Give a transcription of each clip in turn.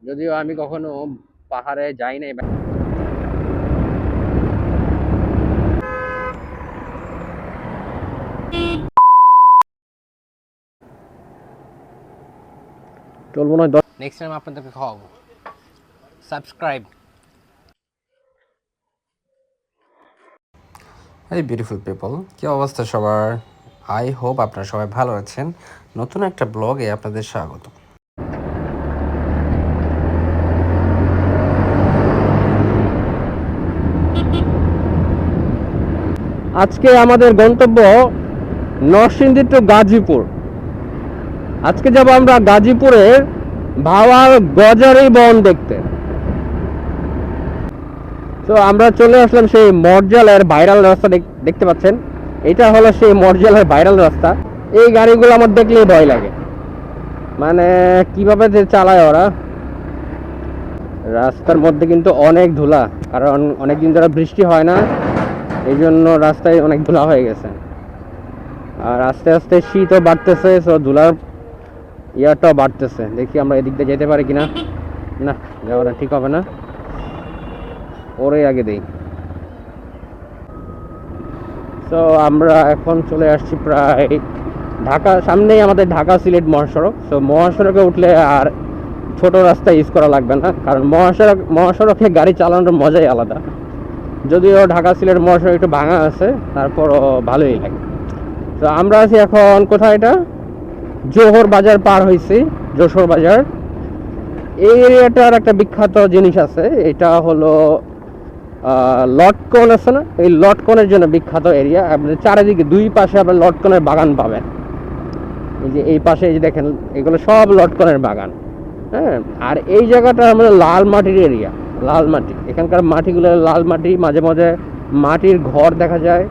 যদিও আমি কখনো পাহাড়ে যাই নাই। চলবো না, নেক্সট টাইম আপনাদেরকে খাওয়াবো। সাবস্ক্রাইব। এই বিউটিফুল পিপল, কী অবস্থা সবার? আই হোপ আপনারা সবাই ভালো আছেন। নতুন একটা ব্লগে আপনাদের স্বাগত। আজকে আমাদের গন্তব্য নরসিংদী টু গাজীপুর। আজকে যাব আমরা গাজীপুরের ভাওয়াল গজারি বন দেখতে। তো আমরা চলে আসলাম সেই মর্জালের ভাইরাল রাস্তা, দেখতে পাচ্ছেন। এটা হলো সেই মর্জালের ভাইরাল রাস্তা। এই গাড়িগুলো আমার দেখলেই ভয় লাগে, মানে কিভাবে যে চালায় ওরা। রাস্তার মধ্যে কিন্তু অনেক ধুলা, কারণ অনেকদিন ধরে বৃষ্টি হয় না, এই জন্য রাস্তায় অনেক ধুলা হয়ে গেছে। আর আস্তে আস্তে শীতও বাড়তেছে, সো ধুলার ইয়াটাও বাড়তেছে। দেখি আমরা এদিক দিয়ে যেতে পারি কিনা। না, যাওয়াটা ঠিক হবে না, ওরে আগে দেই। তো আমরা এখন চলে আসছি প্রায় ঢাকা, সামনেই আমাদের ঢাকা সিলেট মহাসড়ক। তো মহাসড়কে উঠলে আর ছোট রাস্তা ইউজ করা লাগবে না, কারণ মহাসড়কে গাড়ি চালানোর মজাই আলাদা। যদিও ঢাকা সিলেট মহাসড়ক একটু ভাঙা আছে, তারপরও ভালোই লাগে। তো আমরা আছি এখন কোথায়, এটা জোহর বাজার পার হয়েছি, যশোর বাজার। এই এরিয়াটার একটা বিখ্যাত জিনিস আছে, এটা হলো লটকন আছে না, এই লটকনের জন্য বিখ্যাত এরিয়া। আপনার চারিদিকে দুই পাশে আপনার লটকনের বাগান পাবেন। এই যে এই পাশে, এই যে দেখেন, এগুলো সব লটকনের বাগান। হ্যাঁ, আর এই জায়গাটা আমাদের লাল মাটির এরিয়া, লাল মাটি। এখানকার মাটিগুলো লাল মাটি, মাঝে মাঝে মাটির ঘর দেখা যায়।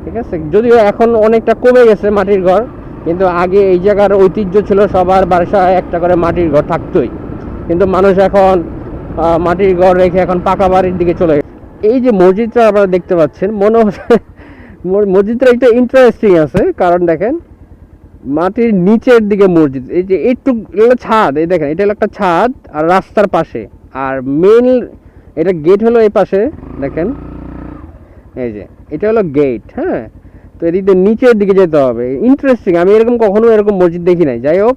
ঠিক আছে, যদিও এখন অনেকটা কমে গেছে মাটির ঘর, কিন্তু আগে এই জায়গার ঐতিহ্য ছিল সবার বাসায় একটা করে মাটির ঘর থাকতোই। কিন্তু মানুষ এখন মাটির ঘর রেখে এখন পাকা বাড়ির দিকে চলে গেছে। এই যে মসজিদটা আপনারা দেখতে পাচ্ছেন, মনে হচ্ছে মসজিদটা একটা ইন্টারেস্টিং আছে, কারণ দেখেন মাটির নিচের দিকে মসজিদ। এই যে একটু ছাদ, এই দেখেন, এটা হলো একটা ছাদ আর রাস্তার পাশে। আর মেন এটা গেট হলো এই পাশে, দেখেন এই যে এটা হলো গেট। হ্যাঁ, তো এদিক দিয়ে নিচের দিকে যেতে হবে। ইন্টারেস্টিং, আমি এরকম কখনো এরকম মসজিদ দেখি নাই। যাই হোক,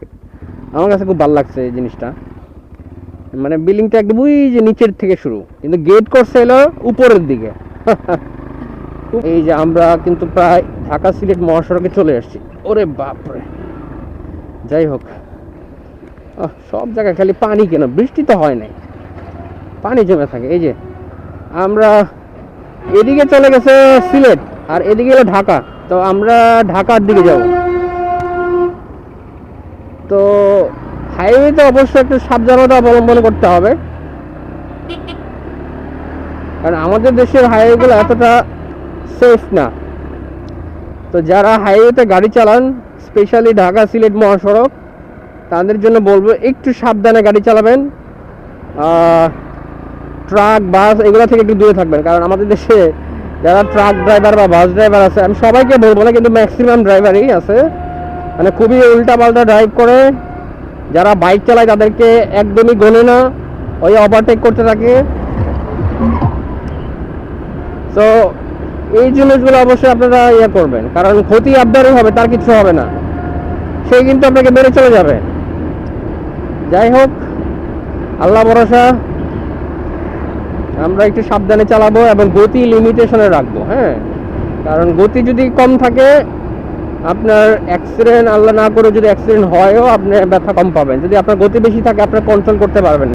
আমার কাছে খুব ভালো লাগছে এই জিনিসটা। মানে বিল্ডিংটা একদম ওই যে নিচের থেকে শুরু, কিন্তু গেট করছে হলো উপরের দিকে। এই যে আমরা কিন্তু প্রায় ঢাকা সিলেট মহাসড়কে চলে আসছি। ওরে বাপরে, যাই হোক, সব জায়গায় খালি পানি, কেন বৃষ্টি তো হয় নাই, পানি জমে থাকে। এই যে আমরা এদিকে চলে গেছে সিলেট, আর এদিকে হলো ঢাকা। তো আমরা ঢাকার দিকে যাব। তো হাইওয়েতে অবশ্যই একটু সাবধানতা অবলম্বন করতে হবে, কারণ আমাদের দেশের হাইওয়েগুলো এতটা সেফ না। তো যারা হাইওয়েতে গাড়ি চালান, স্পেশালি ঢাকা সিলেট মহাসড়ক, তাদের জন্য বলবো একটু সাবধানে গাড়ি চালাবেন। ট্রাক, বাস এগুলো থেকে একটু দূরে থাকবেন, কারণ আমাদের দেশে যারা ট্রাক ড্রাইভার বা বাস ড্রাইভার আছে, আমি সবাইকে বলবো না, কিন্তু ম্যাক্সিমাম ড্রাইভারই আছে মানে খুবই উল্টাপাল্টা ড্রাইভ করে। যারা বাইক চালায় তাদেরকে একদমই গোনে না, ওই ওভারটেক করতে থাকে। তো এই জিনিসগুলো অবশ্যই আপনারা ইয়ে করবেন, কারণ ক্ষতি আপনারই হবে, তার কিছু হবে না, সে কিন্তু আপনাকে মেরে চলে যাবে। যাই হোক, আল্লাহ ভরসা, আমরা একটু সাবধানে চালাবো এবং গতি লিমিটেশনে রাখবো। হ্যাঁ, কারণ গতি যদি কম থাকে, আপনার অ্যাক্সিডেন্ট, আল্লাহ না করে যদি অ্যাক্সিডেন্ট হয়ও, আপনি ব্যথা কম পাবেন। যদি আপনার গতি বেশি থাকে, আপনার কন্ট্রোল করতে পারবেন।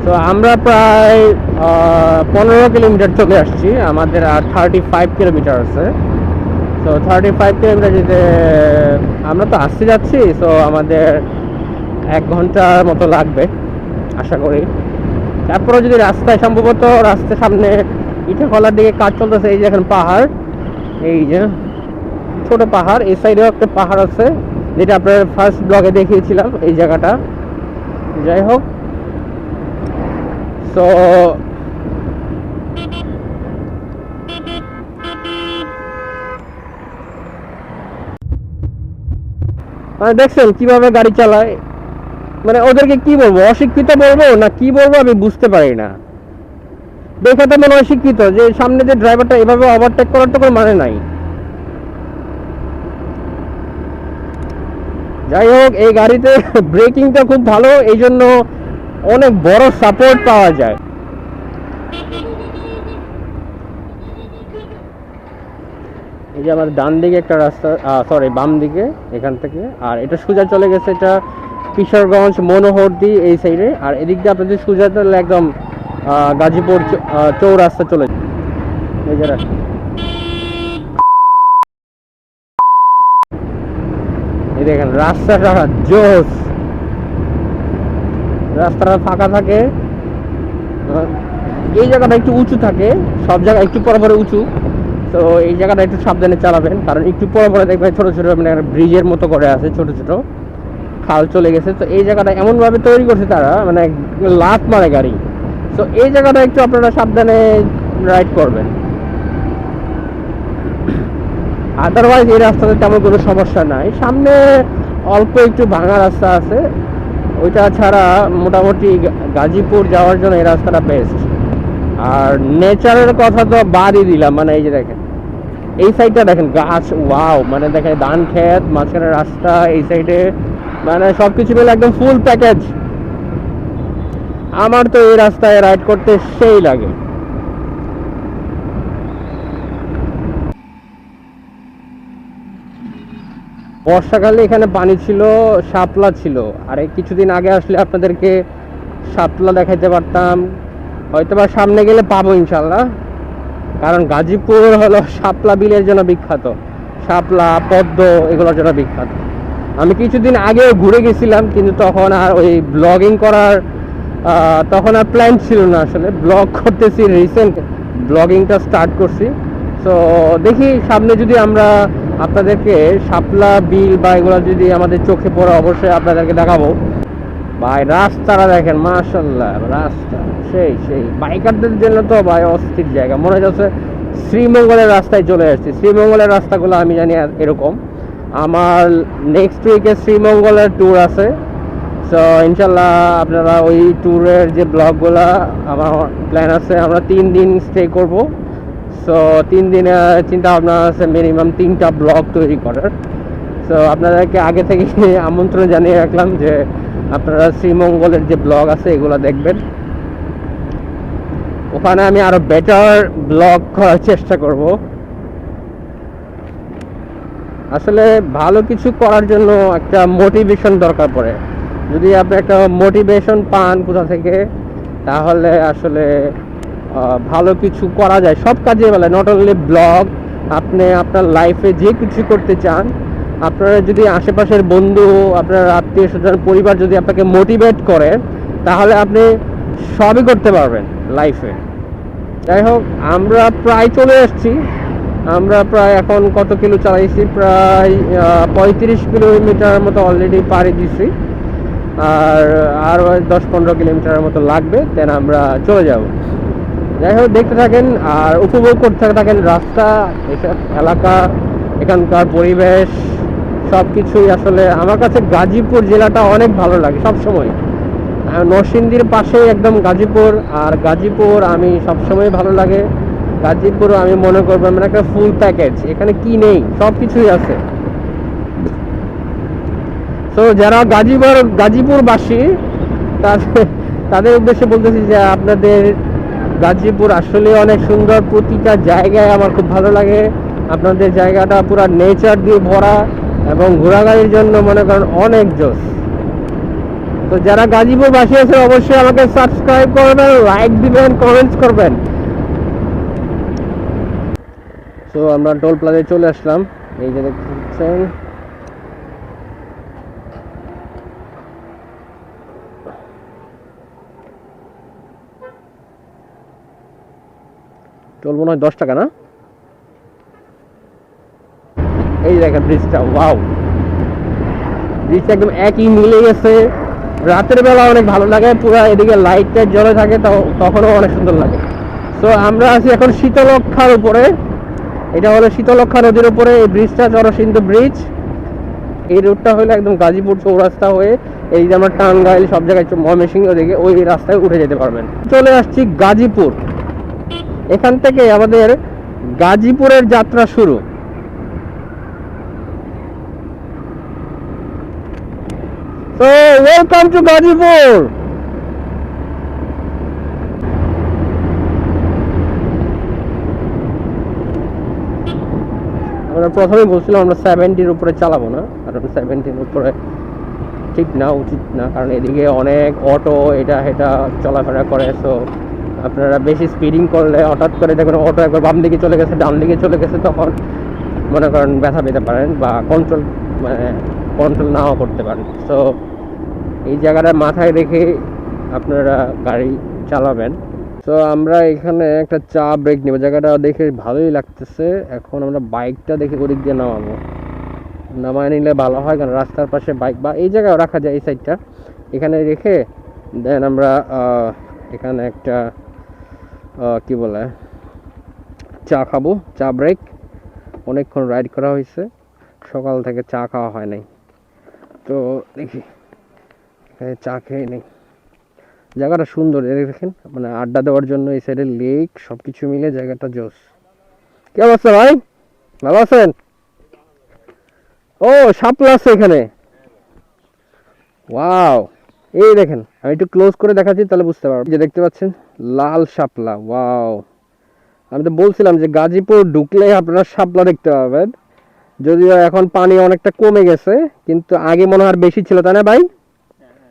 তো আমরা প্রায় 15 কিলোমিটার চলে আসছি, আমাদের আর 35 কিলোমিটার আছে। তো 35 কিলোমিটার যেতে আমরা তো আসতে যাচ্ছি, তো আমাদের 1 ঘন্টার মতো লাগবে আশা করি। তারপরে যদি রাস্তায়, সম্ভবত রাস্তার সামনে ইটাখলার দিকে কাজ চলতেছে। এই যে এখন পাহাড়, এই যে ছোট পাহাড়, এই সাইডেও একটা পাহাড় আছে, যেটা আপনার ফার্স্ট ব্লগে দেখিয়েছিলাম এই জায়গাটা। যাই হোক, তো মানে দেখছেন কিভাবে গাড়ি চালায়, মানে ওদেরকে কি বলবো, অশিক্ষিত বলবো না কি বলবো আমি বুঝতে পারি না। দেখে তো মনে হয় শিক্ষিত, যে সামনে যে ড্রাইভারটা এভাবে ওভারটেক করার তো কোনো মানে নাই। যাই হোক, এই গাড়িতে ব্রেকিংটা খুব ভালো, এই জন্য অনেক বড় সাপোর্ট পাওয়া যায়। এই যে আমার ডান দিকে একটা রাস্তা, সরি বাম দিকে এখান থেকে, আর এটা সোজা চলে গেছে, এটা কিশোরগঞ্জ মনোহরদি এই সাইডে। আর এদিক দিয়ে আপনাদের সোজা চলে একদম গাজীপুর চৌরাস্তা চলে যায়। এই যে এই দেখেন রাস্তাটা জোস, রাস্তাটা ফাঁকা থাকে, এই জায়গাটা একটু উঁচু থাকে, সব জায়গা একটু পরে পরে উঁচু। তো এই জায়গাটা একটু সাবধানে চালাবেন, কারণ একটু পরে পরে দেখবেন ছোট ছোট মানে ব্রিজের মতো করে আছে, ছোট ছোট খাল চলে গেছে। তো এই জায়গাটা এমন ভাবে তৈরি করছে তারা, মানে লাফ মারে গাড়ি। তো এই জায়গাটা একটু আপনারা সাবধানে রাইড করবেন। আদারওয়াইজ এই রাস্তাতে তেমন কোনো সমস্যা নাই, সামনে অল্প একটু ভাঙা রাস্তা আছে, ওইটা ছাড়া মোটামুটি গাজীপুর যাওয়ার জন্য এই রাস্তাটা বেস্ট। আর নেচারের কথা তো বাদই দিলাম, মানে এই যে দেখেন এই সাইডটা দেখেন গাছ, ওয়াও, মানে দেখেন ধান ক্ষেত, মাঝখানে রাস্তা, এই সাইডে মানে সবকিছু মিলে একদম ফুল প্যাকেজ। আমার তো এই রাস্তায় রাইড করতে সেই লাগে। বর্ষাকালে এখানে পানি ছিল, শাপলা ছিল, আর এই কিছুদিন আগে আসলে আপনাদেরকে শাপলা দেখাইতে পারতাম, হয়তোবা সামনে গেলে পাবো ইনশাল্লাহ। কারণ গাজীপুর হলো শাপলা বিলের জন্য বিখ্যাত, শাপলা পদ্ম এগুলোর জন্য বিখ্যাত। আমি কিছুদিন আগেও ঘুরে গেছিলাম, কিন্তু তখন আর ওই ব্লগিং করার তখন আর প্ল্যান ছিল না। আসলে ব্লগ করতেছি, রিসেন্ট ব্লগিংটা স্টার্ট করছি। তো দেখি সামনে যদি আমরা আপনাদেরকে শাপলা বিল বা এগুলো যদি আমাদের চোখে পড়ে অবশ্যই আপনাদেরকে দেখাবো। ভাই রাস্তাটা দেখেন, মাশাআল্লাহ, রাস্তা সেই সেই বাইকারদের জন্য তো ভাই অস্থির জায়গা, মনে হচ্ছে শ্রীমঙ্গলের রাস্তায় চলে আসছি। শ্রীমঙ্গলের রাস্তাগুলো আমি জানি এরকম। আমার নেক্সট উইকে শ্রীমঙ্গলের ট্যুর আছে, সো ইনশাল্লাহ আপনারা ওই ট্যুরের যে ব্লগগুলো আমার প্ল্যান আছে, আমরা 3 দিন স্টে করব। সো 3 দিনে চিন্তা ভাবনা আছে মিনিমাম 3টা ব্লগ তৈরি করার। সো আপনাদেরকে আগে থেকে আমন্ত্রণ জানিয়ে রাখলাম যে আপনারা শ্রীমঙ্গলের যে ব্লগ আছে এগুলো দেখবেন, ওখানে আমি আরো বেটার ব্লগ করার চেষ্টা করব। আসলে ভালো কিছু করার জন্য একটা মোটিভেশন দরকার পড়ে। যদি আপনি একটা মোটিভেশন পান কোথা থেকে, তাহলে আসলে ভালো কিছু করা যায় সব কাজে বলে, নট অনলি ব্লগ। আপনি আপনার লাইফে যে কিছু করতে চান, আপনারা যদি আশেপাশের বন্ধু, আপনার আত্মীয় স্বজন, পরিবার যদি আপনাকে মোটিভেট করে, তাহলে আপনি সবই করতে পারবেন লাইফে। যাই হোক, আমরা প্রায় চলে এসেছি। আমরা প্রায় এখন কত কিলো চালাইছি, প্রায় 35 কিলোমিটার মতো অলরেডি পাড়ি দিছি, আর 10-15 কিলোমিটারের মতো লাগবে, দেন আমরা চলে যাব। যাই হোক, দেখতে থাকেন আর উপভোগ করতে থাকেন রাস্তা, এসব এলাকা, এখানকার পরিবেশ সব কিছুই। আসলে আমার কাছে গাজীপুর জেলাটা অনেক ভালো লাগে সব সময়। নরসিংদীর পাশে একদম গাজীপুর, আর গাজীপুর আমি সবসময় ভালো লাগে। গাজীপুর আমি মনে করবো মানে একটা ফুল প্যাকেজ, এখানে কি নেই, সব কিছুই আছে। তো যারা গাজীপুরবাসী, তাদের উদ্দেশ্যে বলতেছি যে আপনাদের গাজীপুর আসলে অনেক সুন্দর, প্রতিটা জায়গায় আমার খুব ভালো লাগে। আপনাদের জায়গাটা পুরো নেচার দিয়ে ভরা এবং ঘোরাঘুরির জন্য মনে করেন অনেক জোস। তো যারা গাজীপুরবাসী আছে অবশ্যই আমাকে সাবস্ক্রাইব করবেন, লাইক দিবেন, কমেন্টস করবেন। তো আমরা টোল প্লাজায় চলে আসলাম, এই যে দেখছেন। টোল মনে হয় 10 টাকা না? এই দেখেন ব্রিজটা, ওয়াও, ব্রিজটা একদম একই মিলে গেছে। রাতের বেলা অনেক ভালো লাগে, পুরো এদিকে লাইট টাইট জ্বলে থাকে, তখনও অনেক সুন্দর লাগে। তো আমরা আছি এখন শীতলক্ষার উপরে, এটা হলো শীতলক্ষা নদীর উপরে এই ব্রিজটা, চরসিন্ধু ব্রিজ। এই রোডটা হলো একদম গাজীপুর চৌরাস্তা হয়ে এই যে আমরা টাঙ্গাইল সব জায়গায় ময়মনসিংহ দিকে ওই রাস্তায় উঠে যেতে পারবেন। চলে আসছি গাজীপুর, এখান থেকে আমাদের গাজীপুরের যাত্রা শুরু। So welcome to Gazipur. আমরা প্রথমে বলছিলাম আমরা 70-র উপরে চালাবো না, কারণ 70-র উপরে ঠিক না, উচিত না, কারণ এদিকে অনেক অটো এটা এটা চলাফেরা করে। সো আপনারা বেশি স্পিডিং করলে হঠাৎ করে দেখবেন অটো একবার বাম দিকে চলে গেছে, ডান দিকে চলে গেছে, তখন মনে করেন ব্যথা পেতে পারেন বা কন্ট্রোল নাও করতে পারেন। সো এই জায়গাটা মাথায় রেখে আপনারা গাড়ি চালাবেন। তো আমরা এখানে একটা চা ব্রেক নেব, জায়গাটা দেখে ভালোই লাগতেছে। এখন আমরা বাইকটা দেখে ওদিক দিয়ে নামায় নিলে ভালো হয়, কারণ রাস্তার পাশে বাইক বা এই জায়গায় রাখা যায়, এই সাইডটা এখানে রেখে দেন আমরা এখানে একটা কি বলে চা খাবো। চা ব্রেক, অনেকক্ষণ রাইড করা হয়েছে, সকাল থেকে চা খাওয়া হয় নাই, তো দেখি চা খেয়ে নেই। জায়গাটা সুন্দর দেখেন, মানে আড্ডা দেওয়ার জন্য এই সাইডে লেক সব কিছু মিলে জায়গাটা জোস। কি অবস্থা ভাই, ভালো আছেন? ও শাপলা আছে এখানে, ওয়াও। এই দেখেন, আমি একটু ক্লোজ করে দেখাচ্ছি তাহলে বুঝতে পারবেন। যে দেখতে পাচ্ছেন লাল শাপলা, ওয়াও। আমি তো বলছিলাম যে গাজীপুর ঢুকলে আপনারা শাপলা দেখতে পাবেন, যদিও এখন পানি অনেকটা কমে গেছে, কিন্তু আগে মনে হয় আর বেশি ছিল, তাই না ভাই?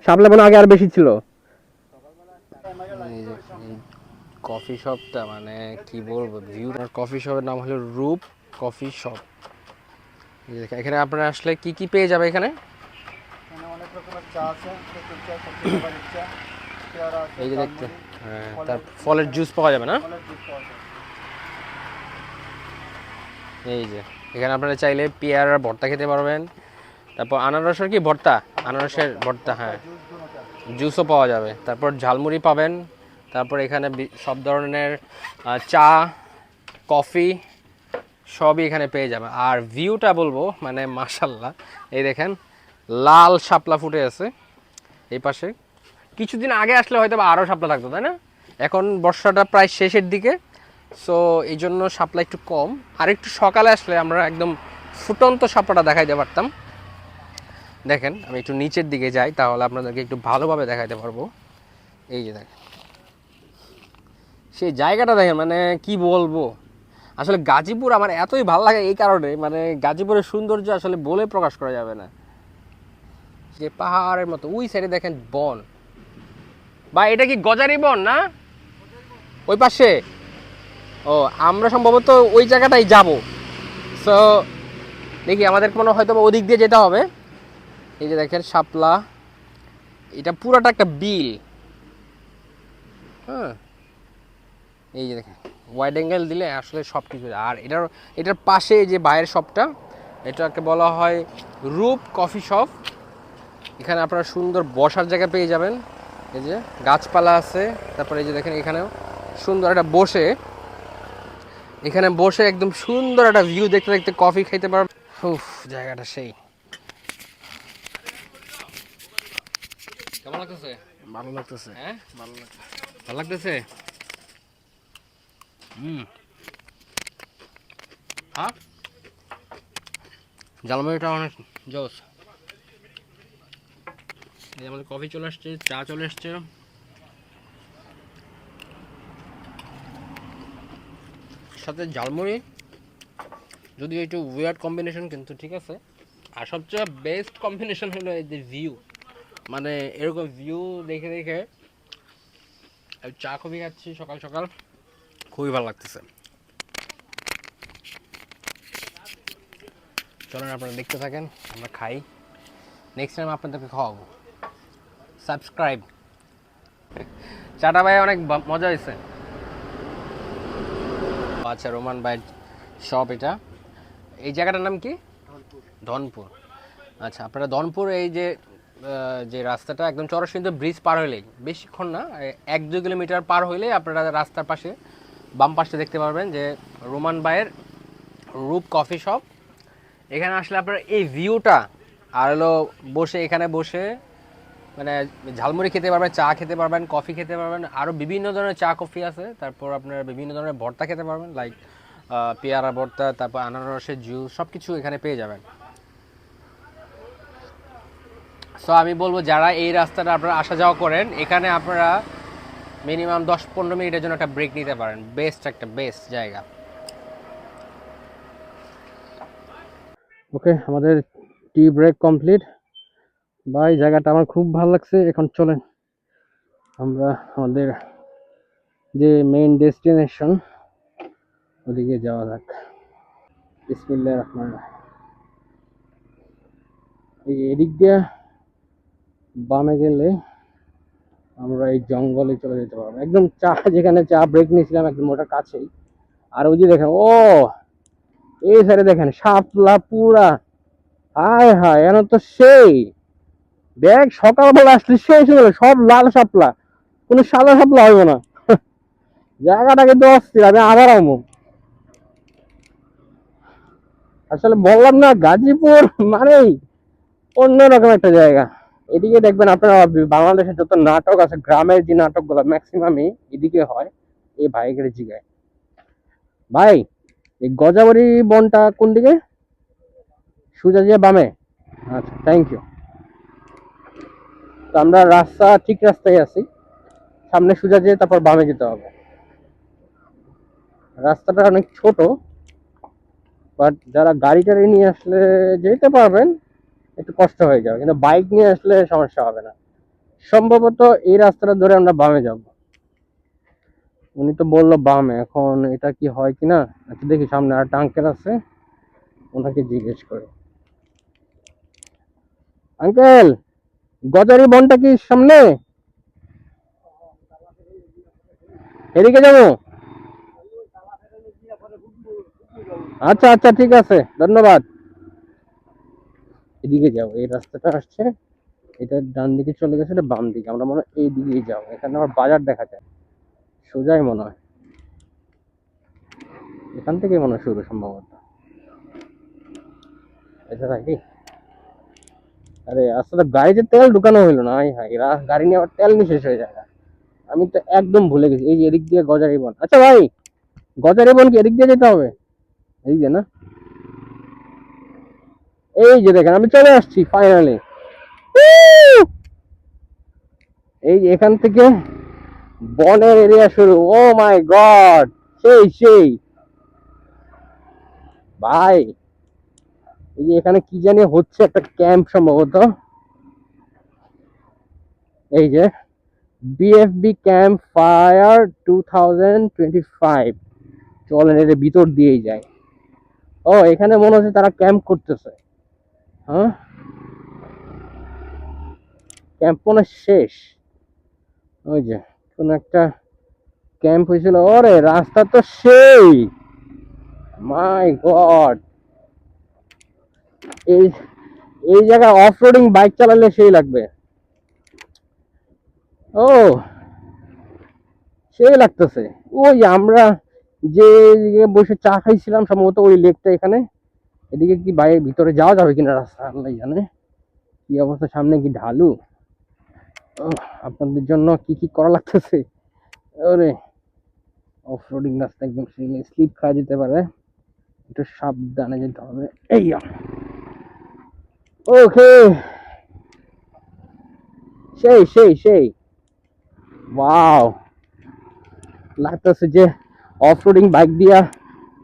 শাপলা মনে হয় আগে আর বেশি ছিল। কফি শপটা মানে কি বলবো, ভিউ। কফি শপের নাম হলো রূপ কফি শপ। এখানে আপনারা আসলে কি কি পেয়ে যাবে এখানে? অনেক রকমের চা আছে, এই যে দেখতে, হ্যাঁ, তার ফলের জুস পাওয়া যাবে না? এই যে এখানে আপনারা চাইলে পেয়ারার ভর্তা খেতে পারবেন, তারপর আনারসের কি ভর্তা, আনারসের ভর্তা, হ্যাঁ, জুসও পাওয়া যাবে, তারপর ঝালমুড়ি পাবেন, তারপর এখানে সব ধরনের চা কফি সবই এখানে পেয়ে যাবেন। আর ভিউটা বলবো মানে মাশাল্লাহ, এই দেখেন লাল শাপলা ফুটে আছে এই পাশে। কিছুদিন আগে আসলে হয়তো বা আরও শাপলা থাকতো, তাই না? এখন বর্ষাটা প্রায় শেষের দিকে, সো এই জন্য শাপলা একটু কম। আর একটু সকালে আসলে আমরা একদম ফুটন্ত শাপলাটা দেখাইতে পারতাম। দেখেন আমি একটু নিচের দিকে যাই, তাহলে আপনাদেরকে একটু ভালোভাবে দেখাইতে পারবো। এই যে দেখেন সেই জায়গাটা, দেখেন মানে কি বলবো, আসলে গাজীপুর আমার এতই ভালো লাগে এই কারণে, মানে গাজীপুরের সৌন্দর্য আসলে বলে প্রকাশ করা যাবে না। যে পাহাড়ের মতো ওই সাইডে দেখেন বন, বা এটা কি গজারি বন না ওই পাশে? ও, আমরা সম্ভবত ওই জায়গাটাই যাব। সো দেখি আমাদের কোনো হয়তো ওদিক দিয়ে যেতে হবে। এই যে দেখেন শাপলা, এটা পুরাটা একটা বিল, হ্যাঁ। এই যে দেখেন ওয়াইড অ্যাঙ্গেল দিলে আসলে সব কিছু। আর এটার পাশে যে বাইরের শপটা, এটাকে বলা হয় রূপ কফি শপ। এখানে আপনারা সুন্দর বসার জায়গা পেয়ে যাবেন, এই যে গাছপালা আছে, তারপরে এই যে দেখেন এখানেও সুন্দর একটা এখানে বসে একদম সুন্দর একটা ভিউ দেখতে দেখতে কফি খেতে পারবেন। উফ, জায়গাটা সেই কেমন লাগতেছে? ভালো লাগতেছে, হ্যাঁ ভালো লাগতেছে। হ্যাঁ, ঝালমুড়িটা অনেক জোস। এই আমাদের কফি চলে আসছে, চা চলে আসছে, সাথে ঝালমুড়ি, যদিও একটু উইয়ার্ড কম্বিনেশন, কিন্তু ঠিক আছে। আর সবচেয়ে বেস্ট কম্বিনেশন হলো এই যে ভিউ, মানে এরকম ভিউ দেখে দেখে চা কফি খাচ্ছি সকাল সকাল, খুবই ভালো লাগতেছে। চলেন আপনারা দেখতে থাকেন, আমরা খাই, নেক্সট টাইম আপনাদেরকে খাওয়াবো। সাবস্ক্রাইব। চাটা ভাই অনেক মজা হয়েছে। আচ্ছা, রোমান ভাই শপ এটা। এই জায়গাটার নাম কি? ধনপুর। আচ্ছা, আপনারা ধনপুর এই যে রাস্তাটা একদম চরসিংদী ব্রিজ পার হইলেই, বেশিক্ষণ না, 1-2 কিলোমিটার পার হইলেই আপনারা রাস্তার পাশে বাম পাশে দেখতে পারবেন যে রোমান ভাইয়ের রূপ কফি শপ। এখানে আসলে আপনারা এই ভিউটা আর হলো বসে এখানে বসে মানে ঝালমুড়ি খেতে পারবেন, চা খেতে পারবেন, কফি খেতে পারবেন, আরও বিভিন্ন ধরনের চা কফি আছে। তারপর আপনার বিভিন্ন ধরনের ভর্তা খেতে পারবেন, লাইক পেয়ারা ভর্তা, তারপর আনারসের জুস, সব কিছু এখানে পেয়ে যাবেন। সো আমি বলবো যারা এই রাস্তাটা আপনারা আসা যাওয়া করেন, এখানে আপনারা মিনিমাম 10-15 মিনিটের জন্য একটা ব্রেক নিতে পারেন। একটা বেস্ট জায়গা। ওকে, আমাদের টি ব্রেক কমপ্লিট। ভাই জায়গাটা আমার খুব ভালো লাগছে। এখন চলেন আমরা আমাদের যে মেইন ডেস্টিনেশন ওদিকে যাওয়া যাক। বিসমিল্লাহির রহমানির রহিম। এই যে এদিক দিয়ে বামে গেলে আমরা এই জঙ্গলে চলে যেতে পারবো, একদম চা যেখানে চা ব্রেক নিয়েছিলাম একদম ওটার কাছেই। আর ওই যে দেখেন, ও এই সাইডে দেখেন শাপলা পুরা, হায় হায় এন তো সেই দেখ, সকালবেলা আসলে সেই সময় সব লাল শাপলা, কোনো সাদা শাপলা হইব না। জায়গাটা কিন্তু অস্থির, আমি আবার আমু। আসলে বললাম না, গাজীপুর মানেই অন্যরকম একটা জায়গা। এদিকে দেখবেন আপনারা বাংলাদেশের যত নাটক আছে, গ্রামের যে নাটকগুলো ম্যাক্সিমামই এদিকে হয়। এই ভাইয়ের জিগায়, ভাই এই গজাবাড়ি বনটা কোন দিকে? সোজা দিয়ে বামে? আচ্ছা, থ্যাংক ইউ। তো আমরা রাস্তা ঠিক রাস্তায় আছি, সামনে সোজা যেয়ে তারপর বামে যেতে হবে। রাস্তাটা অনেক ছোট, বাট যারা গাড়ি টাড়ি নিয়ে আসলে যেতে পারবেন, একটু কষ্ট হয়ে যাবে, কিন্তু বাইক নিয়ে আসলে সমস্যা হবে না। সম্ভবত এই রাস্তাটা ধরে আমরা বামে যাব। উনি তো বললো বামে, এখন এটা কি হয় কিনা। আচ্ছা দেখি, সামনে আর একটা আঙ্কেল আছে, ওনাকে জিজ্ঞেস করে। আঙ্কেল, গজারি বনটা কি সামনে? এদিকে যাবো? আচ্ছা আচ্ছা, ঠিক আছে, ধন্যবাদ। এদিকে যাবো, এই রাস্তাটা আসছে, এটা ডান দিকে চলে গেছে, এটা বাম দিকে, আমরা মনে হয় এই দিকেই যাবো। এখানে আমার বাজার দেখা যায়, সোজাই মনে হয়, এখান থেকেই মনে হয় শুরু সম্ভবত। এটা নাকি? আরে আসলে গাড়িতে তেল ঢুকানো হইলো না, আই হাই, গাড়ি নিয়ে আবার তেল নিয়ে শেষ হয়ে যায়। আমি তো একদম ভুলে গেছি, এই যে এদিক দিয়ে গজারি বন। আচ্ছা ভাই, গজারি বন কি এদিক দিয়ে যেতে হবে? এদিক দিয়ে না? এই যে দেখেন, আমি চলে আসছি ফাইনালি। এই যে এখান থেকে বনের এরিয়া শুরু। ও মাই গড, সেই সেই ভাই, এই যে এখানে কি জানি হচ্ছে, একটা ক্যাম্প সম্ভবত। এই যে বিএফবি ক্যাম্প ফায়ার 2025। চলেন এর ভিতর দিয়েই যায়। ও এখানে মনে হচ্ছে তারা ক্যাম্প করতেছে। হ্যাঁ, ক্যাম্প মনে হয় শেষ। ওই যে কোন একটা ক্যাম্প হয়েছিল। ওরে রাস্তা তো সেই, মাই গড। এই এই জায়গায় অফ রোডিং বাইক চালালে সেই লাগবে। ও সেই লাগতেছে। ওই আমরা যে জায়গায় বসে চা খাইছিলাম সম্ভবত ওই লেকটা এখানে। এদিকে কি বাইরে ভিতরে যাওয়া যাবে কিনা রাস্তা আল্লাহ জানে। কি অবস্থা, সামনে কি ঢালু। আপনাদের জন্য কি কি করা লাগতেছে। ওরে অফ রোডিং রাস্তা, একদম স্লিপ খাওয়া যেতে পারে, একটু সাবধানে যেতে হবে। এই ওকে, সেই সেই সেই, ওয়াও, লাগতেছে যে অফ রোডিং বাইক দিয়া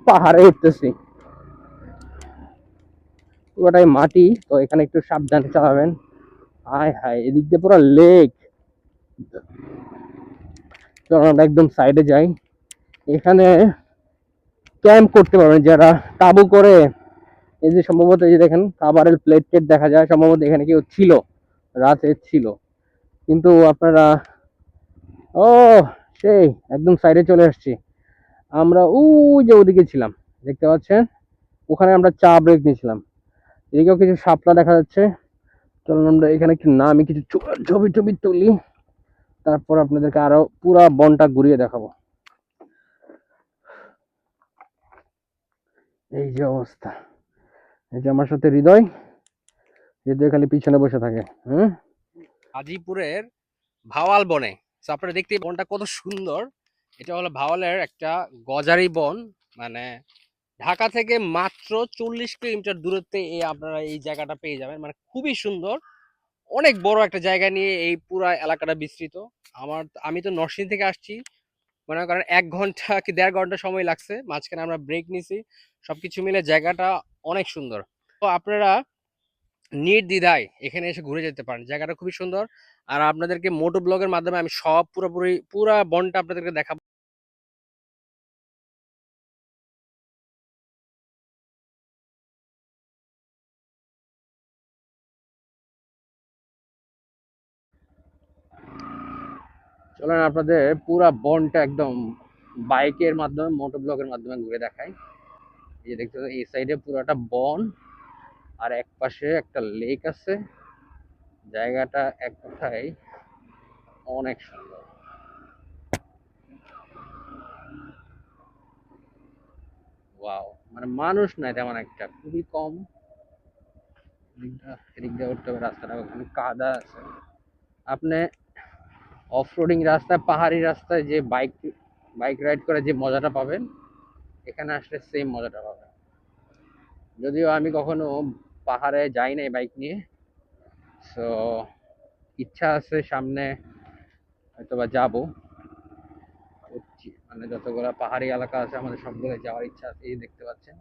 পাহাড়ে উঠতেছি। পুরোটাই মাটি, তো এখানে একটু সাবধানে চালাবেন। হায় হায়, এদিক দিয়ে পুরো লেক। চলো আমরা একদম সাইডে যাই। এখানে ক্যাম্প করতে পারবেন যারা তাঁবু করে। এই যে সম্ভবত এই যে দেখেন খাবারের প্লেট টেট দেখা যায়, সম্ভবত এখানে কেউ ছিল, রাতে ছিল। কিন্তু আপনারা, ও সেই একদম সাইডে চলে আসছি আমরা। ওই যে ওদিকে ছিলাম, দেখতে পাচ্ছেন, ওখানে আমরা চা ব্রেক নিয়েছিলাম। এদিকেও কিছু শাপলা দেখা যাচ্ছে। চলুন আমরা এখানে একটু নামি, কিছু ছবি টবি তুলি, তারপর আপনাদেরকে আরো পুরা বনটা ঘুরিয়ে দেখাবো। এই যে অবস্থা, এই যে আমার সাথে হৃদয়। এদের খালি পিছনে বসে থাকে। হ্যাঁ, হাজিপুরের ভাওয়াল বনে। তো আপনারা দেখতে বনটা কত সুন্দর। এটা হলো ভাওয়ালের একটা গজারি বন। মানে ঢাকা থেকে মাত্র 40 কিলোমিটার দূরত্বে আপনারা এই জায়গাটা পেয়ে যাবেন। মানে খুবই সুন্দর, অনেক বড় একটা জায়গা নিয়ে এই পুরা এলাকাটা বিস্তৃত। আমি তো নরসিংদী থেকে আসছি, মনে করেন 1 ঘন্টা কি 1.5 ঘন্টা সময় লাগছে, মাঝখানে আমরা ব্রেক নিছি। সবকিছু মিলে জায়গাটা অনেক সুন্দর। তো আপনারা নির্দ্বিধায় এখানে এসে ঘুরে যেতে পারেন, জায়গাটা খুবই সুন্দর। আর আপনাদেরকে মোটো ব্লগের মাধ্যমে আমি সব পুরোপুরি পুরা বনটা আপনাদেরকে দেখাবো। চলেন আপনাদের পুরা বনটা একদম বাইকের মাধ্যমে, মোটো ব্লগের মাধ্যমে ঘুরে দেখাই। এই যে দেখতে পাচ্ছেন, এই সাইডে পুরাটা বন, আর এক পাশে একটা লেক আছে। জায়গাটা এক কথায় অনেক সুন্দর। ওয়াও, মানে মানুষ নাই তেমন একটা, খুবই কম। এদিক দিয়ে উঠতে হবে, রাস্তাটা ওখানে কাদা আছে। আপনি অফরোডিং রাস্তায়, পাহাড়ি রাস্তায় যে বাইক বাইক রাইড করে যে মজাটা পাবেন, এখানে আসলে সেম মজাটা পাবেন। যদিও আমি কখনো পাহাড়ে যাই নাই বাইক নিয়ে, সো ইচ্ছা আছে সামনে হয়তোবা যাবো। মানে যতগুলা পাহাড়ি এলাকা আছে আমাদের সবগুলো যাওয়ার ইচ্ছা আছে। এই দেখতে পাচ্ছেন,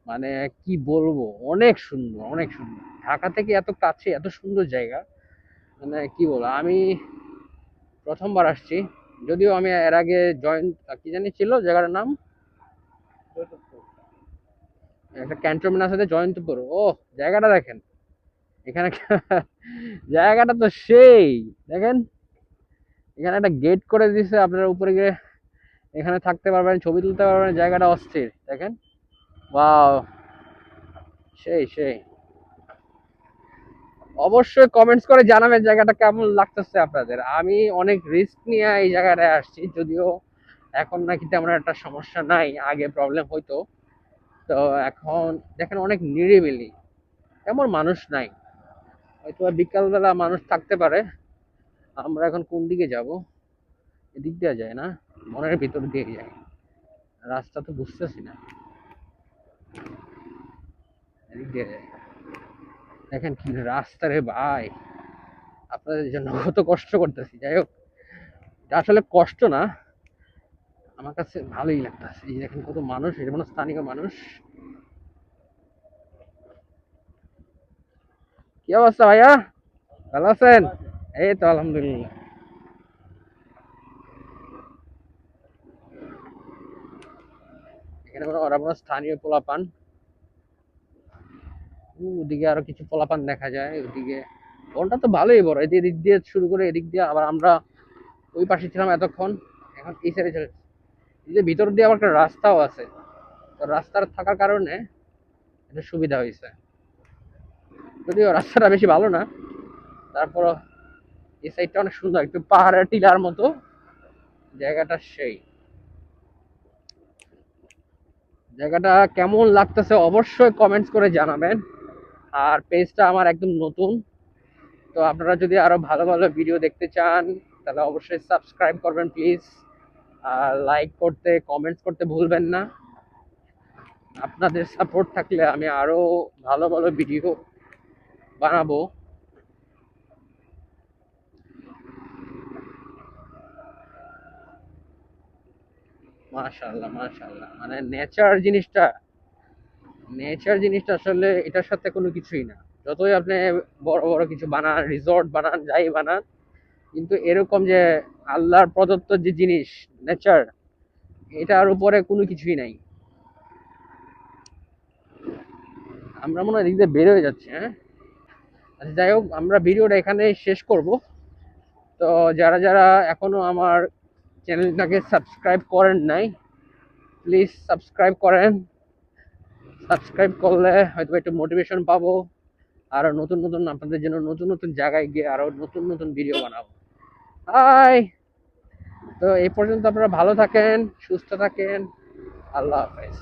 মানে কি বলবো, অনেক সুন্দর, অনেক সুন্দর। ঢাকা থেকে এত কাছে, এত সুন্দর জায়গা, মানে কি বলবো। আমি প্রথমবার আসছি, যদিও আমি এর আগে জয়েন্ট কি জানি ছিল জায়গাটার নাম, একটা ক্যান্টনমেন্ট আছে জয়ন্তপুর। ও, জায়গাটা দেখেন এখানে জায়গাটা তো সেই, দেখেন এখানে একটা গেট করে দিছে, আপনারা উপরে গিয়ে এখানে থাকতে পারবেন, ছবি তুলতে পারবেন, জায়গাটা অস্থির দেখেন। ওয়াও, সেই সেই। অবশ্যই কমেন্টস করে জানাবেন জায়গাটা কেমন লাগতেছে আপনাদের। আমি অনেক রিস্ক নিয়ে এই জায়গাটায় আসছি, যদিও এখন নাকি তেমন একটা সমস্যা নাই, আগে প্রবলেম হইতো। তো এখন দেখেন অনেক নিরিবিলি, তেমন মানুষ নাই। হয়তো বিকালবেলা মানুষ থাকতে পারে। আমরা এখন কোন দিকে যাব? এদিক দিয়ে যায় না, মনের ভিতর দিয়ে যায়, রাস্তা তো বুঝতেছি না। এদিক দিয়ে যায়। দেখেন কি রাস্তা রে ভাই, আপনাদের জন্য কত কষ্ট করতেছি। যাই হোক, এটা আসলে কষ্ট না, আমার কাছে ভালোই লাগতেছে। এই দেখেন কত মানুষ, এটা কোনো স্থানীয় মানুষ। কি অবস্থা ভাইয়া, ভালো আছেন? এই তো আলহামদুলিল্লাহ। এখানে ওরা কোনো স্থানীয় পোলাপান, ওদিকে আরো কিছু পোলাপান দেখা যায়। ওদিকে বনটা তো ভালোই বড়, এদিক দিয়ে শুরু করে এদিক দিয়ে আবার আমরা ওই পাশে ছিলাম এতক্ষণ, এখন এই সাইডে চলে। এই যে ভিতর দিয়ে আবার একটা রাস্তাও আছে, তো রাস্তার থাকার কারণে এটা সুবিধা হয়েছে। যদিও রাস্তাটা বেশি ভালো না, তারপর এই সাইডটা অনেক সুন্দর, একটু পাহাড়ের টিলার মতো জায়গাটা সেই। জায়গাটা কেমন লাগতেছে অবশ্যই কমেন্টস করে জানাবেন। আর পেজটা আমার একদম নতুন, তো আপনারা যদি আরো ভালো ভালো ভিডিও দেখতে চান তাহলে অবশ্যই সাবস্ক্রাইব করবেন প্লিজ। আর লাইক করতে, কমেন্টস করতে ভুলবেন না। আপনাদের সাপোর্ট থাকলে আমি আরো ভালো ভালো ভিডিও বানাবো। মাশাআল্লাহ মাশাআল্লাহ, মানে নেচার জিনিসটা আসলে এটার সাথে কোনো কিছুই না। যতই আপনি বড় বড় কিছু বানান, রিসর্ট বানান, যাই বানান, কিন্তু এরকম যে আল্লাহর প্রদত্ত যে জিনিস নেচার, এটার উপরে কোনো কিছুই নাই। আমরা মনে হয় এদিক দিয়ে বের হয়ে যাচ্ছি, হ্যাঁ। আচ্ছা যাই হোক, আমরা ভিডিওটা এখানে শেষ করব। তো যারা যারা এখনো আমার চ্যানেলটাকে সাবস্ক্রাইব করেন নাই, প্লিজ সাবস্ক্রাইব করেন। সাবস্ক্রাইব করলে হয়তো একটু মোটিভেশন পাবো, আরো নতুন নতুন আপনাদের জন্য নতুন নতুন জায়গায় গিয়ে আরো নতুন নতুন ভিডিও বানাবো। হাই, তো এই পর্যন্ত আপনারা ভালো থাকেন, সুস্থ থাকেন, আল্লাহ হাফেজ।